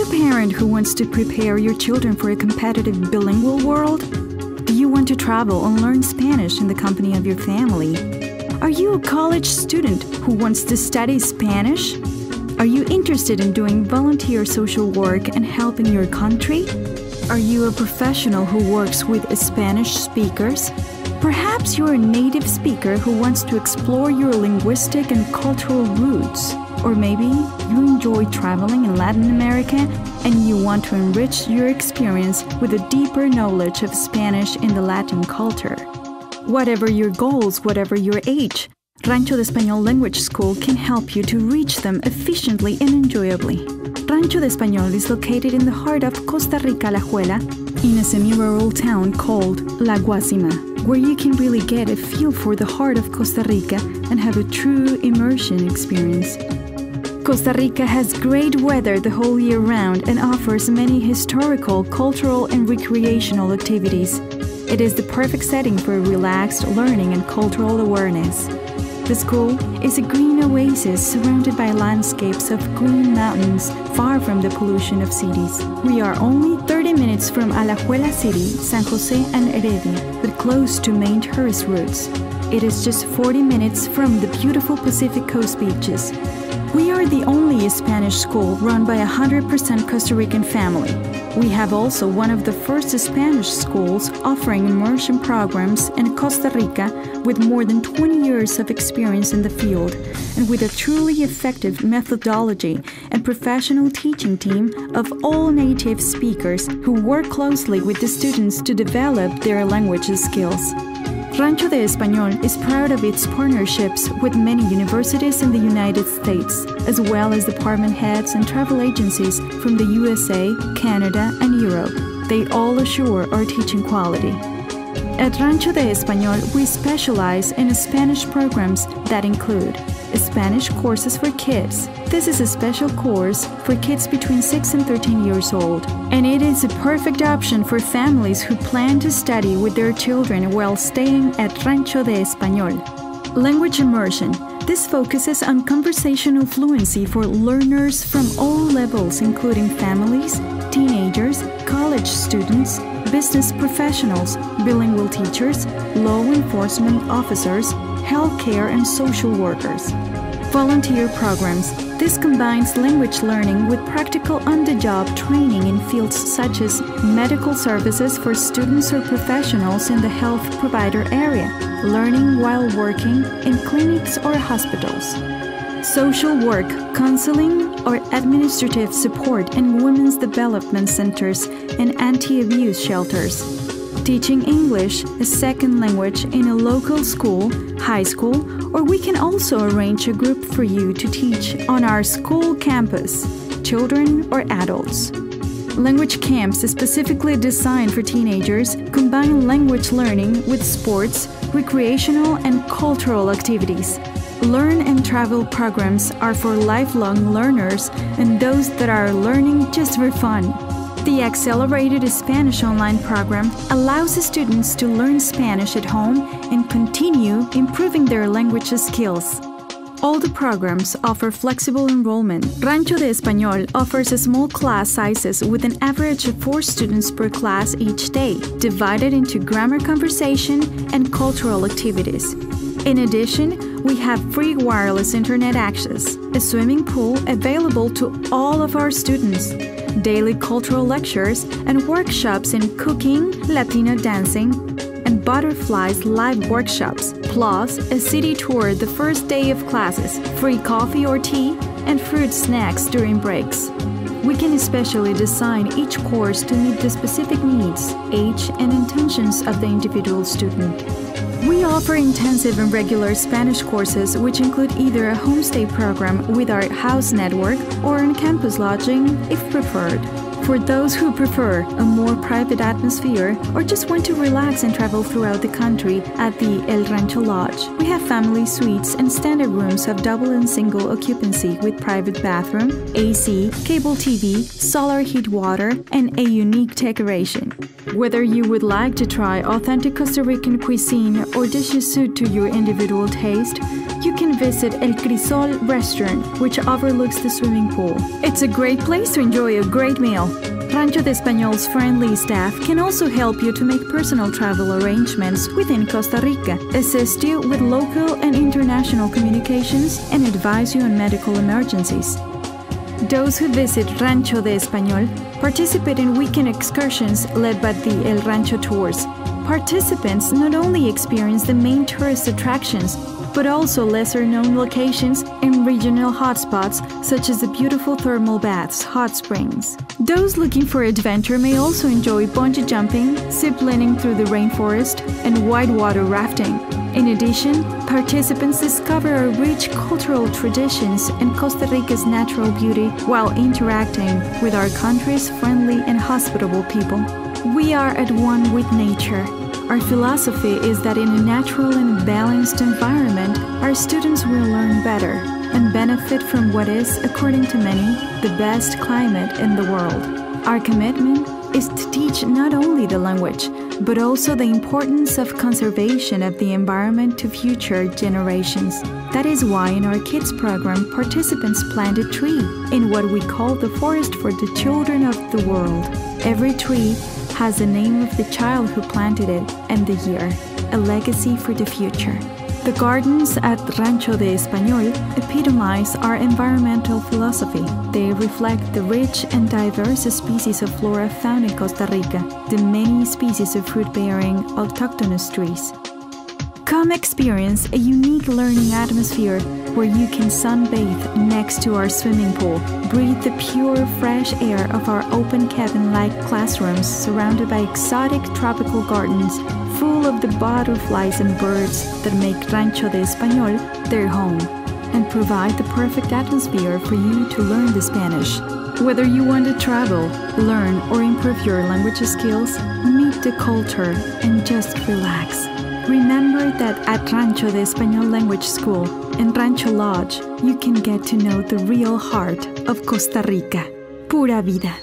parent who wants to prepare your children for a competitive bilingual world? Do you want to travel and learn Spanish in the company of your family? Are you a college student who wants to study Spanish? Are you interested in doing volunteer social work and helping your country? Are you a professional who works with Spanish speakers? Perhaps you're a native speaker who wants to explore your linguistic and cultural roots. Or maybe you enjoy traveling in Latin America and you want to enrich your experience with a deeper knowledge of Spanish in the Latin culture. Whatever your goals, whatever your age, Rancho de Español Language School can help you to reach them efficiently and enjoyably. Rancho de Español is located in the heart of Costa Rica, Alajuela, in a semi-rural town called La Guasima, where you can really get a feel for the heart of Costa Rica and have a true immersion experience. Costa Rica has great weather the whole year round and offers many historical, cultural, and recreational activities. It is the perfect setting for relaxed learning and cultural awareness. The school is a green oasis surrounded by landscapes of green mountains far from the pollution of cities. We are only 30 minutes from Alajuela City, San Jose, and Heredia, but close to main tourist routes. It is just 40 minutes from the beautiful Pacific Coast beaches. We are the only Spanish school run by a 100% Costa Rican family. We have also one of the first Spanish schools offering immersion programs in Costa Rica with more than 20 years of experience in the field and with a truly effective methodology and professional teaching team of all native speakers who work closely with the students to develop their language skills. Rancho de Español is proud of its partnerships with many universities in the United States, as well as department heads and travel agencies from the USA, Canada, and Europe. They all assure our teaching quality. At Rancho de Español, we specialize in Spanish programs that include Spanish courses for kids. This is a special course for kids between 6 and 13 years old, and it is a perfect option for families who plan to study with their children while staying at Rancho de Español. Language immersion. This focuses on conversational fluency for learners from all levels, including families, teenagers, college students, business professionals, bilingual teachers, law enforcement officers, healthcare and social workers. Volunteer programs. This combines language learning with practical on-the-job training in fields such as medical services for students or professionals in the health provider area, learning while working in clinics or hospitals. Social work, counseling, or administrative support in women's development centers and anti-abuse shelters. Teaching English, a second language, in a local school, high school, or we can also arrange a group for you to teach on our school campus, children or adults. Language camps is specifically designed for teenagers, combine language learning with sports, recreational and cultural activities. Learn and travel programs are for lifelong learners and those that are learning just for fun. The Accelerated Spanish Online program allows students to learn Spanish at home and continue improving their language skills. All the programs offer flexible enrollment. Rancho de Español offers small class sizes with an average of 4 students per class each day, divided into grammar conversation and cultural activities. In addition, we have free wireless internet access, a swimming pool available to all of our students, daily cultural lectures and workshops in cooking, Latino dancing, and butterflies live workshops, plus a city tour the first day of classes, free coffee or tea, and fruit snacks during breaks. We can especially design each course to meet the specific needs, age, and intentions of the individual student. We offer intensive and regular Spanish courses which include either a homestay program with our house network or on-campus lodging if preferred. For those who prefer a more private atmosphere or just want to relax and travel throughout the country, at the El Rancho Lodge, we have family suites and standard rooms of double and single occupancy with private bathroom, AC, cable TV, solar heat water, and a unique decoration. Whether you would like to try authentic Costa Rican cuisine or dishes suited to your individual taste, you can visit El Crisol restaurant, which overlooks the swimming pool. It's a great place to enjoy a great meal. Rancho de Español's friendly staff can also help you to make personal travel arrangements within Costa Rica, assist you with local and international communications, and advise you on medical emergencies. Those who visit Rancho de Español participate in weekend excursions led by the El Rancho Tours. Participants not only experience the main tourist attractions, but also lesser-known locations and regional hotspots such as the beautiful thermal baths, hot springs. Those looking for adventure may also enjoy bungee jumping, ziplining through the rainforest, and whitewater rafting. In addition, participants discover rich cultural traditions and Costa Rica's natural beauty while interacting with our country's friendly and hospitable people. We are at one with nature. Our philosophy is that in a natural and balanced environment, our students will learn better and benefit from what is, according to many, the best climate in the world. Our commitment is to teach not only the language, but also the importance of conservation of the environment to future generations. That is why in our kids program, participants plant a tree in what we call the Forest for the Children of the World. Every tree has the name of the child who planted it and the year, a legacy for the future. The gardens at Rancho de Español epitomize our environmental philosophy. They reflect the rich and diverse species of flora found in Costa Rica, the many species of fruit-bearing autochthonous trees. Come experience a unique learning atmosphere where you can sunbathe next to our swimming pool, breathe the pure, fresh air of our open cabin-like classrooms surrounded by exotic tropical gardens full of the butterflies and birds that make Rancho de Español their home, and provide the perfect atmosphere for you to learn the Spanish. Whether you want to travel, learn, or improve your language skills, meet the culture and just relax. Remember that at Rancho de Español Language School and Rancho Lodge, you can get to know the real heart of Costa Rica. Pura vida.